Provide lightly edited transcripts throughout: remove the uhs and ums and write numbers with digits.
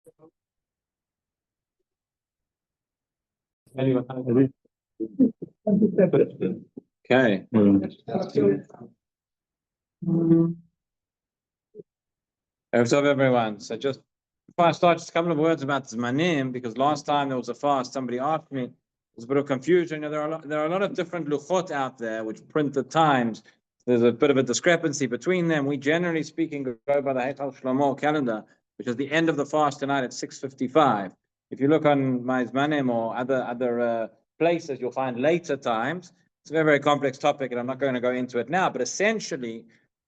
Okay. What's up, everyone? So just before I start, just a couple of words about Zmanim, because last time there was a fast, somebody asked me, there's a bit of confusion. There are a lot of different luchot out there which print the times. There's a bit of a discrepancy between them. We generally speaking go by the Heichal Shlomo calendar, which is the end of the fast tonight at 6:55. If you look on my Zmanim or other places, you'll find later times. It's a very, very complex topic, and I'm not going to go into it now, but essentially,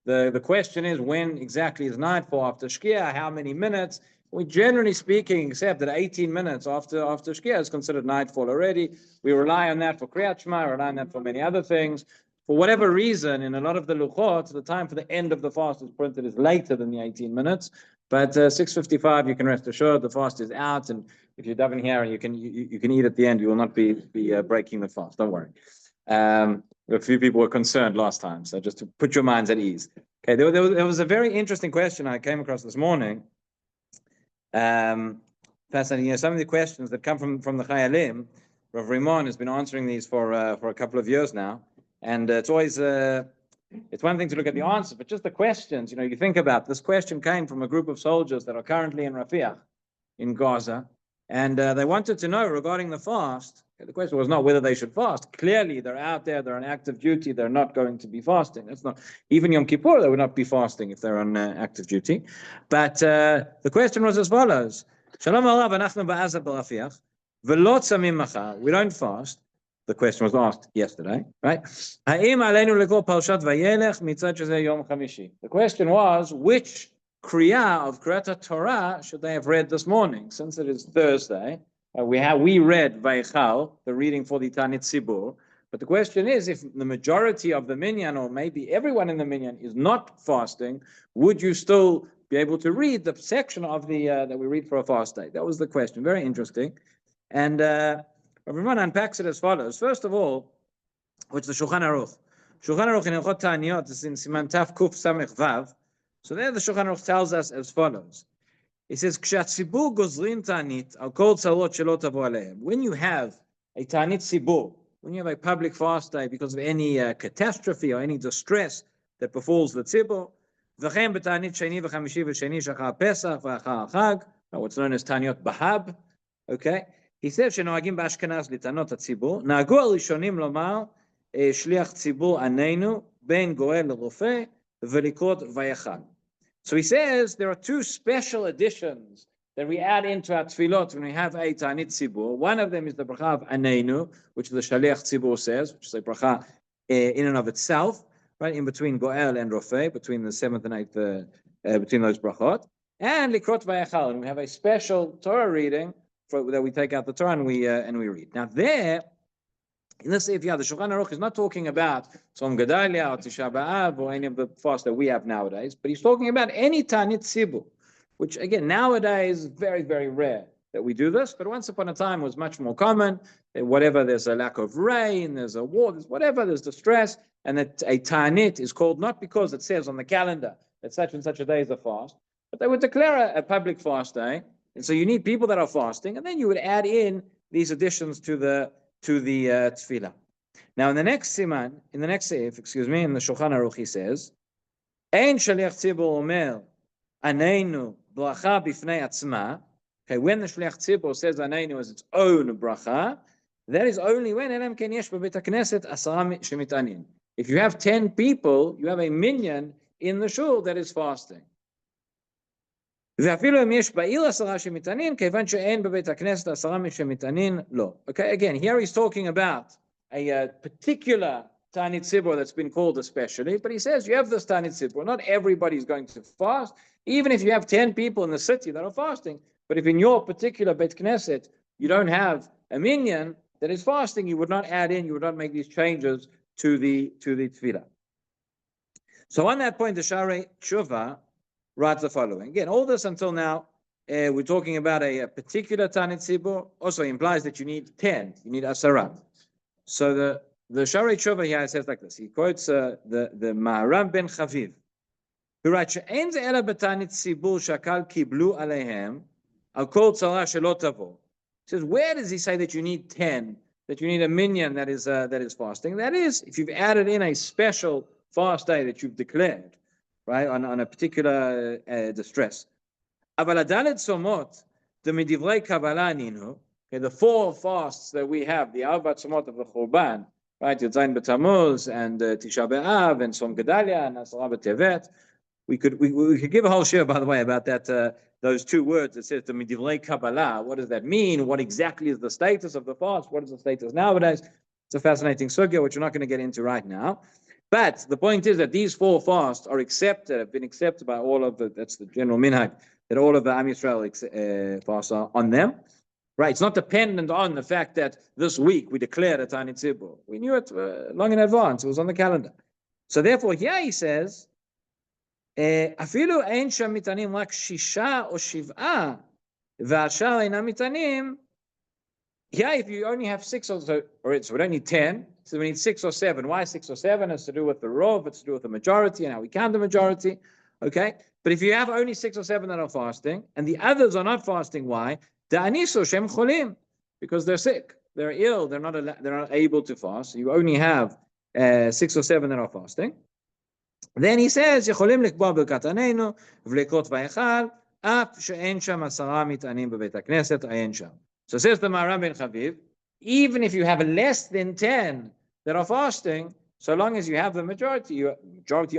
the question is, when exactly is nightfall after Shkia? How many minutes? We generally speaking accept that 18 minutes after Shkia is considered nightfall already. We rely on that for Kriyat Shema, rely on that for many other things. For whatever reason, in a lot of the luchot, the time for the end of the fast is printed is later than the 18 minutes. But 6:55, you can rest assured the fast is out, and if you're davening here and you can eat at the end, you will not be breaking the fast. Don't worry. A few people were concerned last time, so just to put your minds at ease. Okay, there was a very interesting question I came across this morning. Fascinating. Some of the questions that come from the Chayalim, Rav Rimon has been answering these for a couple of years now, and it's always it's one thing to look at the answers, but just the questions. You think about this question came from a group of soldiers that are currently in Rafiah, in Gaza, and they wanted to know regarding the fast. The question was not whether they should fast. Clearly, they're out there, they're on active duty, they're not going to be fasting. That's not, even Yom Kippur, they would not be fasting if they're on active duty. But the question was as follows. Shalom alav, anachnu ba'azat b'rafiach, v'lo tzamim machar. We don't fast. The question was asked yesterday, right? Ha'im aleinu lekol parshat vayelech mitzad shezeh yom chamishi. The question was, which kriya of Kriyat Torah should they have read this morning, since it is Thursday? We read Vaychal, the reading for the Tanit Tzibur, but the question is, if the majority of the minyan, or maybe everyone in the minyan, is not fasting, would you still be able to read the section of the that we read for a fast day? That was the question. Very interesting. And everyone unpacks it as follows. First of all, which the Shulchan Aruch. Shulchan Aruch in Hilchot Ta'aniyot is in Siman Taf Kuf Samech Vav. So there the Shulchan Aruch tells us as follows. It says, "Kshatzibur gozrin ta'anit al kol tzarot shelo tavo alehem." When you have a ta'anit tzibur, when you have a public fast day because of any catastrophe or any distress that befalls the tzibur, v'chem b'ta'anit sheni v'chamishi v'sheni shachar Pesach v'achar Chag, what's known as ta'aniyot bahab. Okay, he says, "Shenoagim b'Ashkenaz litanot hatzibur, na'agu al-rishonim lomar shliach tzibur aneinu ben goel l'rofeh v'likrot vayachal." So he says there are two special additions that we add into our tefillot when we have a Ta'anit Tzibur. One of them is the bracha of Aneinu, which the Shaliach Tzibur says, which is a bracha in and of itself, right, in between Goel and Rofeh, between the 7th and 8th, between those brachot. And Likrot Vayachal, and we have a special Torah reading that we take out the Torah and we read. Now there, in this, the Shulchan Aruch is not talking about Tzom Gedalia or Tisha B'Av or any of the fasts that we have nowadays, but he's talking about any Ta'anit Tzibur, which again nowadays is very, very rare that we do this, but once upon a time was much more common. Whatever there's a lack of rain, there's a war, there's whatever, there's distress, and that a Ta'anit is called not because it says on the calendar that such and such a day is a fast, but they would declare a public fast day, and so you need people that are fasting, and then you would add in these additions to the tefillah. Now in the next siman, in the next seif, in the Shulchan Aruch, he says, "Ein shaliach tzibur omer aneinu bracha bifnei atzma." Okay, when the shaliach tzibur says aneinu as its own bracha, that is only when elam ken yesh bebeit hakneset 10 shemitanin. If you have 10 people, you have a minyan in the shul that is fasting. ואפילו אם יש בעיר 10 שמטענין, כיוון שאין בבית הכנסת 10 שמטענין, לא. Okay, again, here he's talking about a particular Ta'anit Tzibur that's been called especially, but he says you have this Ta'anit Tzibur. Not everybody is going to fast, even if you have 10 people in the city that are fasting. But if in your particular Beit Knesset you don't have a minyan that is fasting, you would not add in, you would not make these changes to the tefillah. So on that point, the Sharei Tshuva writes the following. Again, all this until now, we're talking about a particular Ta'anit Tzibur. Also implies that you need 10, you need 10. So the Sharei Tshuva here says like this. He quotes the Maariv ben Chaviv, who writes, "She'en ze ela b'Ta'anit Tzibur shakal kiblu aleihem Al kol tzara shelo tavo. He says, where does he say that you need 10, that you need a minyan that is fasting? That is, if you've added in a special fast day that you've declared, right, on a particular distress. Aval adalet somot, the midivrei kabbalah ninu, the 4 fasts that we have, the Arba Tzomot of the Churban, right, Yud B'Tammuz and Tisha B'Av and Som Gedalia and Asara B'Tevet. We could give a whole shiur, by the way, about that. Those 2 words. It says the Midivrei Kabbalah. What does that mean? What exactly is the status of the fast? What is the status nowadays? It's a fascinating sugya, which we're not going to get into right now. But the point is that these 4 fasts are accepted, have been accepted by all of the. That's the general minhag, that all of the Am Yisrael fasts are on them. Right, it's not dependent on the fact that this week we declared a Tani Tzibur. We knew it long in advance. It was on the calendar. So therefore, here he says, "Afilu ein sham mitanim rak 6 or 7, v'ashar einam mitanim." Here, if you only have 6 or so, so we don't need 10. So we need 6 or 7. Why 6 or 7? It's to do with the rov. It's to do with the majority and how we count the majority. Okay, but if you have only 6 or 7 that are fasting, and the others are not fasting, why? Because they're sick, they're ill, they're not able to fast. So you only have 6 or 7 that are fasting. Then he says, "Yecholim lekbor birkat aneinu v'lekrot vayechal af she'en sham 10 mit'anim bebeit hakneset ayin sham." So says the Maariv ben Chaviv, even if you have less than 10 that are fasting, so long as you have the majority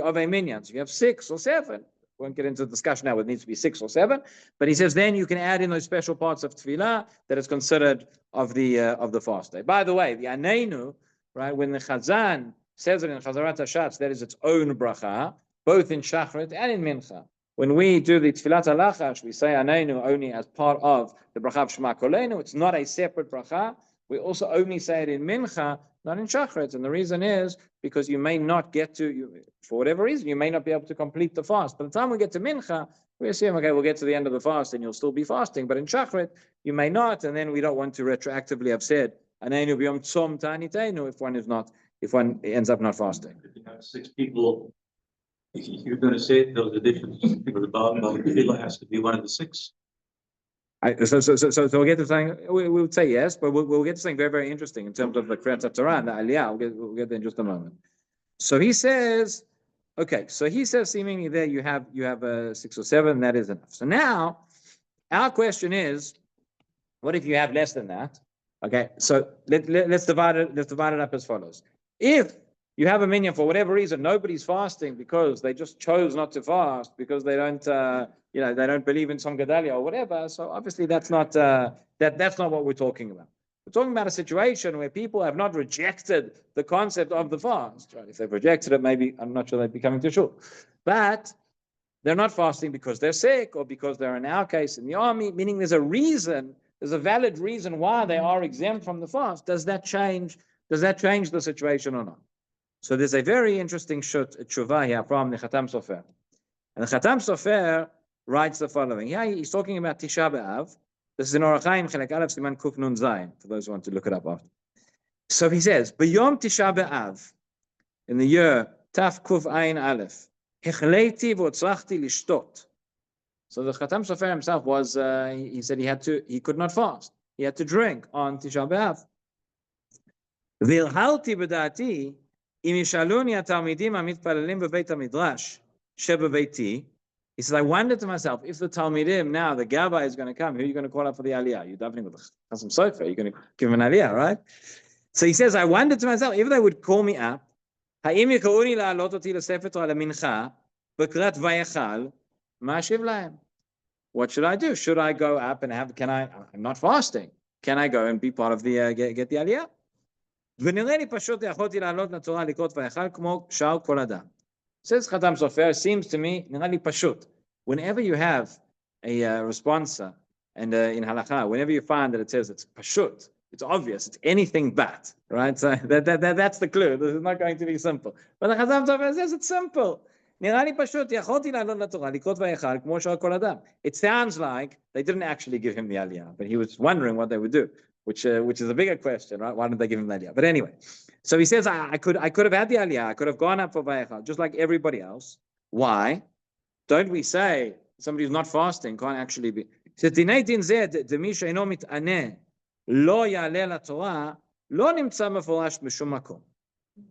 of a minyan, so you have 6 or 7. We won't get into the discussion now, it needs to be 6 or 7. But he says then you can add in those special parts of tefillah that is considered of the fast day. By the way, the aneinu, right, when the Chazan says it in Chazarat HaShatz, that is its own bracha, both in Shachrit and in Mincha. When we do the tefillat halachash, we say aneinu only as part of the bracha of Shema Kolenu. It's not a separate bracha. We also only say it in Mincha, not in Shachrit. And the reason is because you may not get to, for whatever reason, you may not be able to complete the fast. By the time we get to Mincha, we assume, okay, we'll get to the end of the fast and you'll still be fasting. But in Shachrit, you may not. And then we don't want to retroactively have said, aneinu b'yom tzom ta'aniteinu, if one ends up not fasting. If you have 6 people, if you're going to say those additions, the bottom of the tefillah has to be one of the 6. So we'll get to something. We would say yes, but we'll get to something very, very interesting in terms of the Kriyat Torah and the Aliyah. We'll get there in just a moment. So he says, okay. So he says, seemingly there you have 6 or 7. That is enough. So now our question is, what if you have less than that? Okay. So let's divide it. Let's divide it up as follows. If you have a minyan for whatever reason, nobody's fasting because they just chose not to fast because they don't. They don't believe in Som Gedalia or whatever. So obviously that's not that's not what we're talking about. We're talking about a situation where people have not rejected the concept of the fast. Right? If they've rejected it, maybe I'm not sure they'd be coming to shul. But they're not fasting because they're sick or because they're in our case in the army, meaning there's a reason, there's a valid reason why they are exempt from the fast. Does that change the situation or not? So there's a very interesting tshuva here from the Chatam Sofer. And the Chatam Sofer writes the following. Yeah, he's talking about Tisha B'Av. This is in Orach Chaim, Chelek Aleph, Siman Kuf Nun Zayin, for those who want to look it up after. So he says, B'yom Tisha B'Av, in the year Taf Kuf Ayin Aleph, Hechleiti v'otzrachti lishtot. So the Chatam Sofer himself was, he said he could not fast. He had to drink on Tisha B'Av. V'ilhalti b'da'ati, im yishaluni ha-talmidim ha-mitpalelim b'beit ha-midrash, shebebeiti. He says, I wondered to myself, if the Talmidim now, the Gabbai is going to come, who are you going to call up for the Aliyah? You're davening with the Chasam Sofer, you're going to give him an Aliyah, right? So he says, I wondered to myself, if they would call me up, Ha'im yikauni la'alot oti l'Sept Torah lemincha, b'krat vayachal, ma'ashiv lahem. What should I do? Should I go up and I'm not fasting. Can I go and be part of the, get the Aliyah? ונראה לי פשוט יכולתי לעלות לתורה לקרות ויחל כמו שאר כל אדם. Says Chatam Sofer, seems to me, נראה לי פשוט. Whenever you have a responsa, and in halakha, whenever you find that it says it's pashut, it's obvious, it's anything but, right? So that's the clue. This is not going to be simple. But the Chatam Sofer says it's simple. נראה לי פשוט, יכולתי לעלות לתורה לקרות ויחל כמו שאר כל אדם. It sounds like they didn't actually give him the aliyah, but he was wondering what they would do. Which is a bigger question, right? Why didn't they give him the aliyah? But anyway, so he says, I could have had the aliyah, I could have gone up for vayachal, just like everybody else. Why? Don't we say somebody who's not fasting can't actually be, שדיני דין זה, דמי שאינו מתענה, לא יעלה לתורה, לא נמצא מפורש בשום מקום.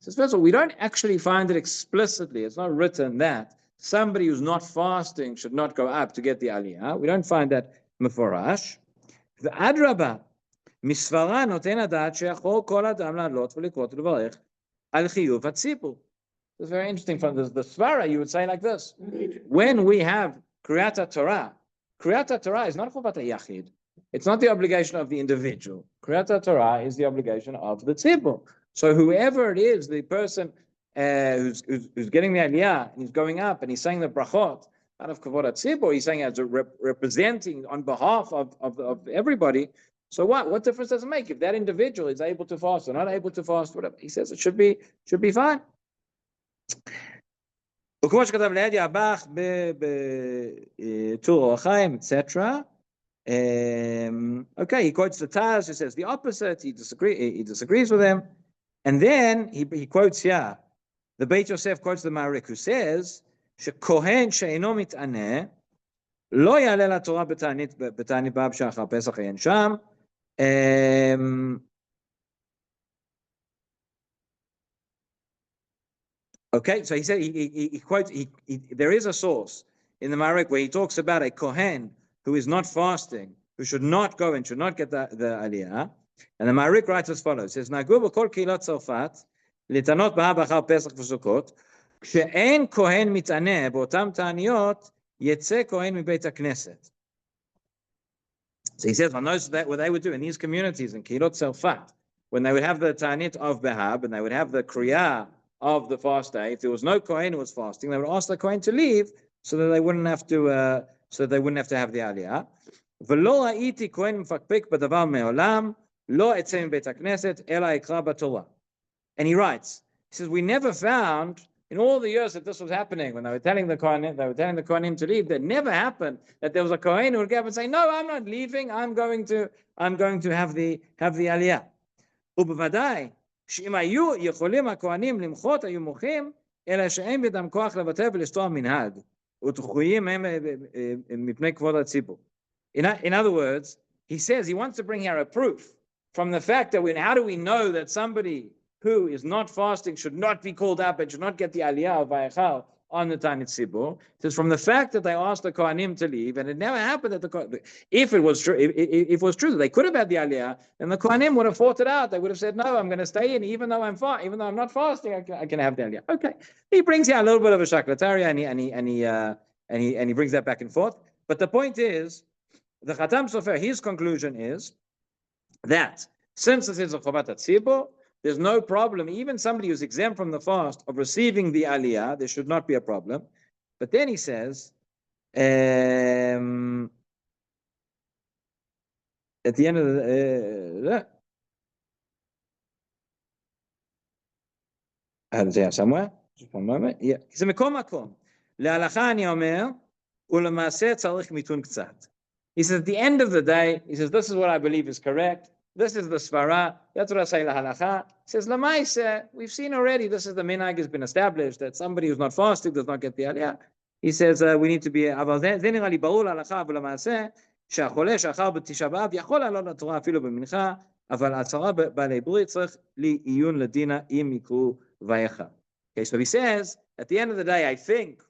So first of all, we don't actually find it explicitly. It's not written that somebody who's not fasting should not go up to get the aliyah. We don't find that מפורש. ואדרבה, מסברה נותן הדעת שיכול כל אדם לעלות ולקרות ולברך על חיוב הציבור. It's very interesting. From the svara, you would say like this: when we have Kriyat Torah is not chuvat yachid. It's not the obligation of the individual. Kriyat Torah is the obligation of the tzibur. So whoever it is, the person who's getting the aliyah and he's going up and he's saying the brachot out of kavod tzibur, he's saying as a representing on behalf of everybody. So what difference does it make if that individual is able to fast or not able to fast? Whatever he says, it should be fine. וכמו שכתב ליד יעבך בטור אור החיים, etc. Okay, he quotes the Taz, he says the opposite, he disagrees with him, and then he quotes here, the Beit Yosef quotes the Maariv, who says, שכהן שאינו מתענה, לא יעלה לתורה בתענית באב שאחר פסח אין שם, okay, so he said he quotes there is a source in the Maariv where he talks about a kohen who is not fasting, who should not go and should not get the aliyah. And the Maariv writes as follows: says Nagu b'kol kehilot Tzarfat litanot b'hab achar Pesach v'Sukkot she'en kohen mit'aneh b'otam ta'aniyot yetze kohen mibeit hakneset. So he says on those that what they would do in these communities in kehilot Tzarfat, when they would have the ta'anit of Behab and they would have the kriyah of the fast day, if there was no kohen who was fasting, they would ask the kohen to leave so that they wouldn't have to have the aliyah. ולא ראיתי כהן מפקפק בדבר מעולם, לא אצא מבית הכנסת, אלא אקרא בתורה. And he writes, he says, we never found in all the years that this was happening, when they were telling the kohenim to leave, that never happened that there was a kohen who would get up and say, no, I'm not leaving, I'm going to have the aliyah. ובוודאי שאם היו יכולים הכהנים למחות, היו מוחים, אלא שאין בידם כוח לבטל ולסתור מנהג, ותחויים הם מפני כבוד הציבור. In other words, he says he wants to bring here a proof from the fact that how do we know that somebody who is not fasting should not be called up and should not get the aliyah of Vayachal on the Tanit Tzibur? It says from the fact that they asked the Kohanim to leave, and it never happened that if it was true, if it was true that they could have had the aliyah, then the Kohanim would have fought it out. They would have said, no, I'm going to stay in, even though I'm not fasting, I can have the aliyah. Okay, he brings here a little bit of a shaklatariya, and he brings that back and forth. But the point is, the Khatam Sofer, his conclusion is that since this is a Chovat HaTzibur, there's no problem, even somebody who's exempt from the fast, of receiving the aliyah, there should not be a problem. But then he says, at the end of the, I have it here somewhere, just one moment, yeah. He says, מכל מקום, להלכה אני אומר, ולמעשה צריך מיתון קצת. He says, at the end of the day, he says, this is what I believe is correct. This is the svara. That's what I say, la halacha. He says, lamaisa, we've seen already, this is the minhag has been established, that somebody who's not fasting does not get the aliyah. He says, we need to be, אבל זה נראה לי ברור להלכה, אבל למעשה, שהחולה שאחר בתשעה באב יכול לעלות לתורה אפילו במנחה, אבל הצהרה בעלי ברית צריך לעיון לדינה אם יקראו ויחל. Okay, so he says, at the end of the day, I think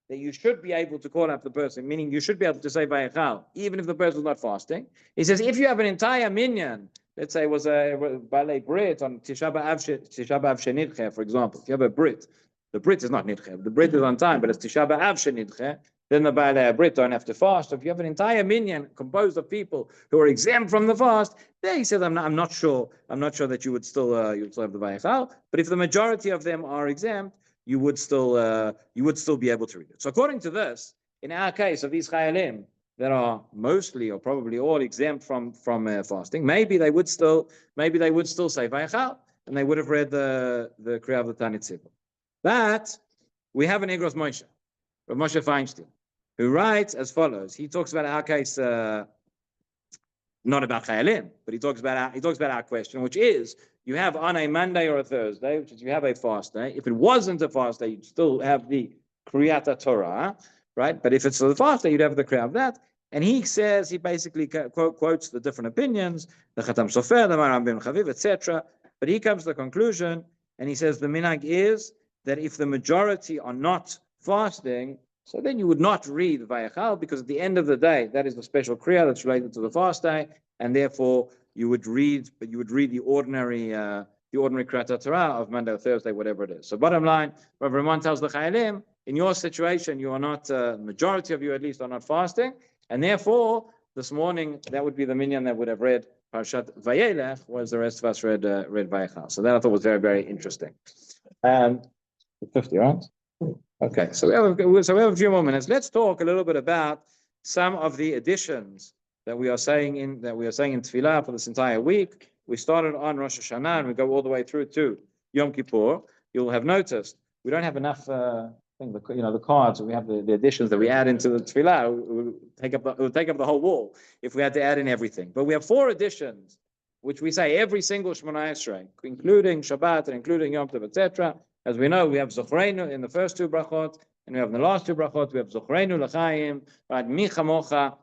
that you should be able to call up the person, meaning you should be able to say Vayachal, even if the person is not fasting. He says, if you have an entire minyan, let's say it was a Balei Brit on Tisha B'Av Shenidche, for example, if you have a Brit, the Brit is not Nidche, the Brit is on time, but it's Tisha B'Av Shenidche, then the Balei Brit don't have to fast. So if you have an entire minyan composed of people who are exempt from the fast, there he says, I'm not sure that you would still have the Vayachal, but if the majority of them are exempt, you would still be able to read it. So according to this, in our case of these chayalim that are mostly or probably all exempt from fasting, maybe they would still say Vayachal, and they would have read the Kriya of the Tanit Tzibur. But we have an Igros Moshe, Rav Moshe Feinstein, who writes as follows. He talks about our case, not about chayalim, but he talks about our question, which is, you have on a Monday or a Thursday, which is you have a fast day. If it wasn't a fast day, you'd still have the Kriyat Torah, right? But if it's a fast day, you'd have the Kriyat of that. And he says, he basically quotes the different opinions, the Khatam Sofer, the Maariv ben Chaviv, etc. But he comes to the conclusion, and he says the minhag is that if the majority are not fasting, so then you would not read Vayachal, because at the end of the day, that is the special kriya that's related to the fast day, and therefore you would read the ordinary Kriyat Torah of Monday or Thursday, whatever it is. So bottom line, Rabbi Ramon tells the Chayalim, in your situation, you are not, majority of you at least are not fasting, and therefore, this morning, that would be the minyan that would have read Parashat Vayelech, whereas the rest of us read Vayachal. So that I thought was very, very interesting. 50, right? Okay, so we have a few more minutes. Let's talk a little bit about some of the additions that we are saying in Tefillah for this entire week. We started on Rosh Hashanah and we go all the way through to Yom Kippur. You'll have noticed we don't have enough. The cards. We have the additions that we add into the Tefillah. It will take up the whole wall if we had to add in everything. But we have 4 additions, which we say every single Shemona Esrei, including Shabbat and including Yom Tov, etc. As we know, we have Zochreinu in the first 2 brachot, and we have in the last 2 brachot, we have Zochreinu l'chaim, right? Mincha mocha.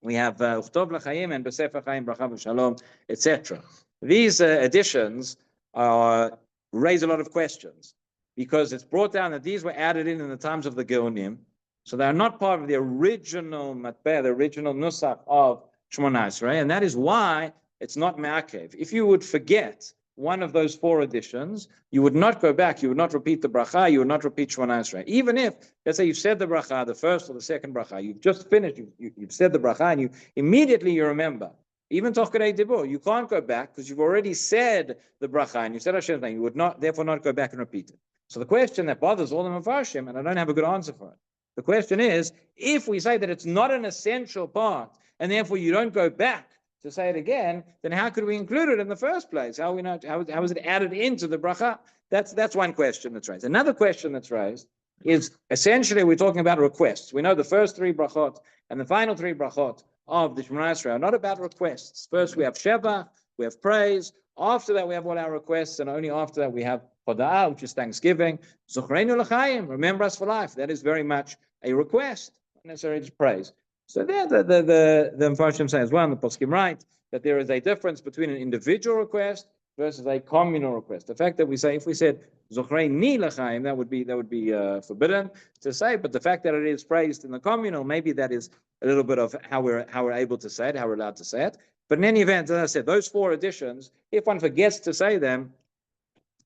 We have Uchtov l'chaim and B'sefer chaim bracha v'shalom, etc. These additions raise a lot of questions, because it's brought down that these were added in the times of the Geonim, so they are not part of the original matbeh, the original nusach of Shemona Esrei, and that is why it's not me'akev. If you would forget one of those 4 additions, you would not go back, you would not repeat the bracha, you would not repeat Shemona Esrei. Even if, let's say you've said the bracha, the first or the second bracha, you've just finished, you've said the bracha, and you immediately remember. Even toch kadei dibur, you can't go back because you've already said the bracha and you said Hashem's name. You would not, therefore, not go back and repeat it. So the question that bothers all the Mefarshim, and I don't have a good answer for it. The question is, if we say that it's not an essential part, and therefore you don't go back to say it again, then how could we include it in the first place? How is it added into the bracha? That's one question that's raised. Another question that's raised is essentially we're talking about requests. We know the first 3 brachot and the final 3 brachot of the Shemona Esrei are not about requests. First we have Sheva, we have praise. After that we have all our requests, and only after that we have Hoda'ah, which is thanksgiving. Zochreinu l'chaim, remember us for life. That is very much a request, not necessarily just praise. So there the Mefarshim say as well, and the Poskim write, that there is a difference between an individual request versus a communal request. The fact that we say, if we said Zochreini l'chaim, that would be forbidden to say, but the fact that it is praised in the communal, maybe that is a little bit of how we're able to say it, how we're allowed to say it. But in any event, as I said, those 4 additions, if one forgets to say them,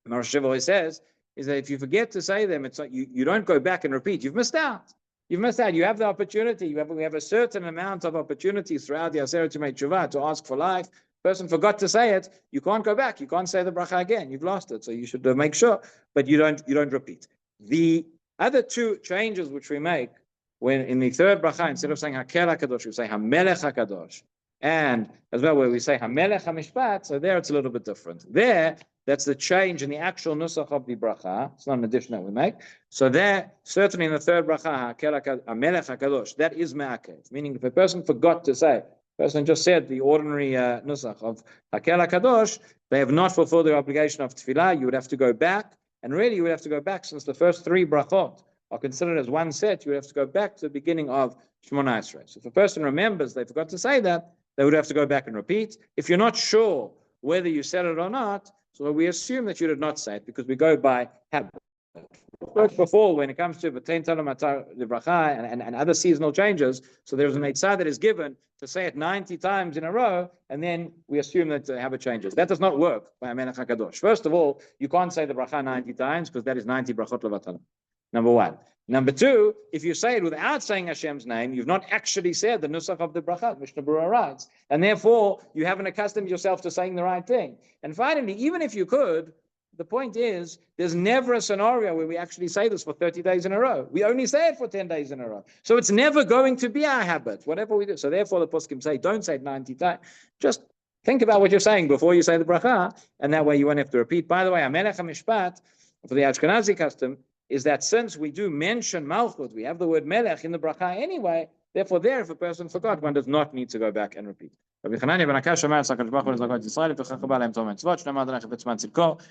Rosh Hashanah always says, is that if you forget to say them, it's like you don't go back and repeat. You've missed out. You've missed out. You have the opportunity. We have a certain amount of opportunities throughout the Aseret to make tshuva, to ask for life. Person forgot to say it. You can't go back. You can't say the bracha again. You've lost it. So you should make sure, but you don't repeat. The other 2 changes which we make when in the 3rd bracha, instead of saying Hakel HaKadosh, we say Hamelech HaKadosh. And as well, where we say Hamelech HaMishpat, so there it's a little bit different. There, that's the change in the actual nusach of the bracha. It's not an addition that we make. So there, certainly in the 3rd bracha, Hamelech HaKadosh, that is me'akev. Meaning if a person forgot to say, person just said the ordinary nusach of Hakel HaKadosh, they have not fulfilled their obligation of tefillah. You would have to go back, and really you would have to go back, since the first 3 brachot are considered as one set, you would have to go back to the beginning of Shemona Esrei. So if a person remembers they forgot to say that, they would have to go back and repeat. If you're not sure whether you said it or not, so we assume that you did not say it, because we go by habit. Before, when it comes to V'tein Tala Matar Livracha and other seasonal changes, so there's an eitzah that is given to say it 90 times in a row, and then we assume that the habit changes. That does not work by Hamelech HaKadosh. First of all, you can't say the bracha 90 times, because that is 90 brachot levatala. Number 1. Number 2, if you say it without saying Hashem's name, you've not actually said the nusach of the bracha, Mishnah Berurah writes, and therefore you haven't accustomed yourself to saying the right thing. And finally, even if you could, the point is, there's never a scenario where we actually say this for 30 days in a row. We only say it for 10 days in a row. So it's never going to be our habit, whatever we do. So therefore the poskim say, don't say it 90 times. Just think about what you're saying before you say the bracha, and that way you won't have to repeat. By the way, Hamelech HaMishpat, for the Ashkenazi custom, is that since we do mention Malchut, we have the word Melech in the bracha anyway, therefore there, if a person forgot, one does not need to go back and repeat.